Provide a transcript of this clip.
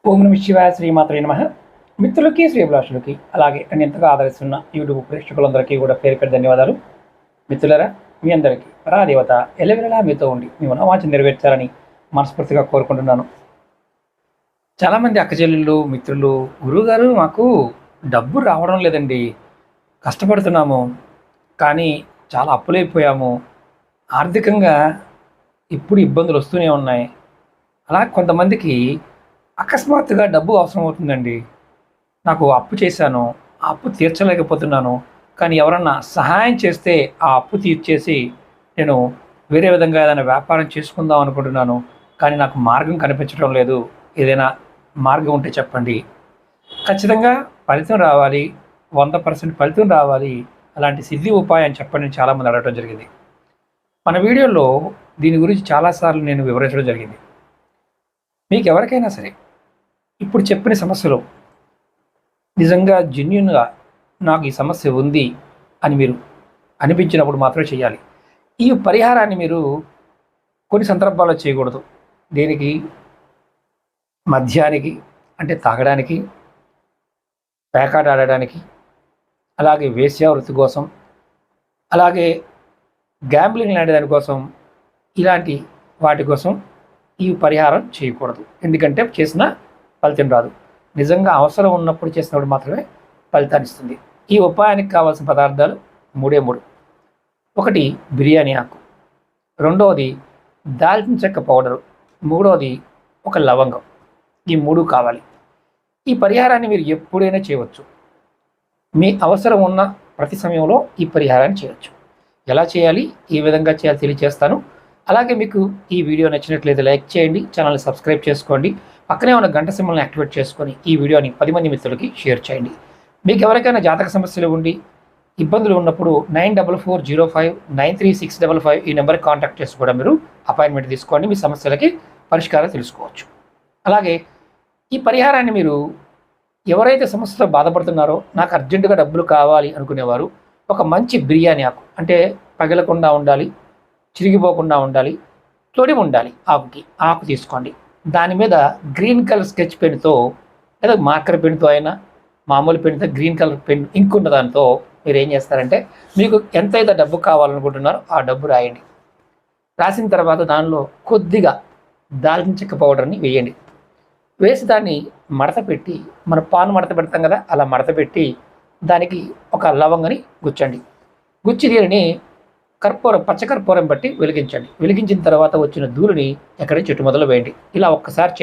ఓం నమ శివాయ శ్రీమాత్రే నమః. మిత్రులకి శ్రీభిలాషులకి అలాగే నన్ను ఎంతగా ఆదరిస్తున్న యూట్యూబ్ ప్రేక్షకులందరికీ కూడా పేరు పేరు ధన్యవాదాలు. మిత్రులరా, మీ అందరికీ పరాదేవత ఎల్లవెల్లలా మీతో ఉండి మీ మనోవాంఛ నెరవేర్చాలని మనస్ఫూర్తిగా కోరుకుంటున్నాను. చాలామంది అక్కచెల్లెళ్ళు మిత్రులు, గురువుగారు మాకు డబ్బు రావడం లేదండి, కష్టపడుతున్నాము కానీ చాలా అప్పులైపోయాము, ఆర్థికంగా ఇప్పుడు ఇబ్బందులు వస్తూనే ఉన్నాయి. అలా కొంతమందికి అకస్మాత్తుగా డబ్బు అవసరం అవుతుందండి. నాకు అప్పు చేశాను, ఆ అప్పు తీర్చలేకపోతున్నాను, కానీ ఎవరన్నా సహాయం చేస్తే ఆ అప్పు తీర్చేసి నేను వేరే విధంగా ఏదైనా వ్యాపారం చేసుకుందాం అనుకుంటున్నాను, కానీ నాకు మార్గం కనిపించడం లేదు, ఏదైనా మార్గం ఉంటే చెప్పండి. ఖచ్చితంగా ఫలితం రావాలి, 100% ఫలితం రావాలి, అలాంటి సిద్ధి ఉపాయం చెప్పండి అని చాలామంది అడగడం జరిగింది. మన వీడియోలో దీని గురించి చాలాసార్లు నేను వివరించడం జరిగింది. మీకు ఎవరికైనా సరే ఇప్పుడు చెప్పిన సమస్యలు నిజంగా జెన్యూన్గా నాకు ఈ సమస్య ఉంది అని మీరు అనిపించినప్పుడు మాత్రమే చేయాలి. ఈ పరిహారాన్ని మీరు కొన్ని సందర్భాల్లో చేయకూడదు. దేనికి? మద్యానికి అంటే తాగడానికి, పేకాట ఆడడానికి, అలాగే వేశ్యావృత్తి కోసం, అలాగే గ్యాంబ్లింగ్ లాంటి దానికోసం, ఇలాంటి వాటి కోసం ఈ పరిహారం చేయకూడదు. ఎందుకంటే చేసిన ఫలితం రాదు. నిజంగా అవసరం ఉన్నప్పుడు చేసినప్పుడు మాత్రమే ఫలితాన్ని ఇస్తుంది. ఈ ఉపాయానికి కావాల్సిన పదార్థాలు మూడే మూడు. ఒకటి బిర్యానీ ఆకు, రెండవది దాల్చిన చెక్క పౌడరు, మూడవది ఒక లవంగం. ఈ మూడు కావాలి. ఈ పరిహారాన్ని మీరు ఎప్పుడైనా చేయవచ్చు. మీ అవసరం ఉన్న ప్రతి సమయంలో ఈ పరిహారాన్ని చేయవచ్చు. ఎలా చేయాలి, ఏ విధంగా చేయాలి తెలియజేస్తాను. అలాగే మీకు ఈ వీడియో నచ్చినట్లయితే లైక్ చేయండి, ఛానల్ని సబ్స్క్రైబ్ చేసుకోండి, పక్కనే ఉన్న గంట సింబల్ని యాక్టివేట్ చేసుకొని ఈ వీడియోని 10 మంది మిత్రులకి షేర్ చేయండి. మీకు ఎవరికైనా జాతక సమస్యలు ఉండి ఇబ్బందులు ఉన్నప్పుడు 9440593655 ఈ నెంబర్కి కాంటాక్ట్ చేసి కూడా మీరు అపాయింట్మెంట్ తీసుకోండి. మీ సమస్యలకి పరిష్కారం తెలుసుకోవచ్చు. అలాగే ఈ పరిహారాన్ని మీరు ఎవరైతే సమస్యతో బాధపడుతున్నారో, నాకు అర్జెంటుగా డబ్బులు కావాలి అనుకునేవారు, ఒక మంచి బిర్యానీ ఆకు అంటే పగలకుండా ఉండాలి, చిరిగిపోకుండా ఉండాలి, తొడిమి ఉండాలి, ఆకు తీసుకోండి. దాని మీద గ్రీన్ కలర్ స్కెచ్ పెన్తో లేదా మార్కర్ పెన్తో అయినా, మామూలు పెన్తో గ్రీన్ కలర్ పెన్ ఇంక్ ఉన్న దాంతో మీరు ఏం చేస్తారంటే, మీకు ఎంతైతే డబ్బు కావాలనుకుంటున్నారో ఆ డబ్బు రాయండి. రాసిన తర్వాత దానిలో కొద్దిగా దాల్చిన చెక్క పౌడర్ని వేయండి. వేసి దాన్ని మడత పెట్టి, మన పాను మడత పెడతాం కదా, అలా మడత పెట్టి దానికి ఒక లవంగని గుచ్చండి. గుచ్చి దీనిని పచ్చకర్పూరం బట్టి వెలిగించండి. వెలిగించిన తర్వాత వచ్చిన ధూళిని ఎక్కడి చెట్టు మొదలు వేయండి. ఇలా ఒక్కసారి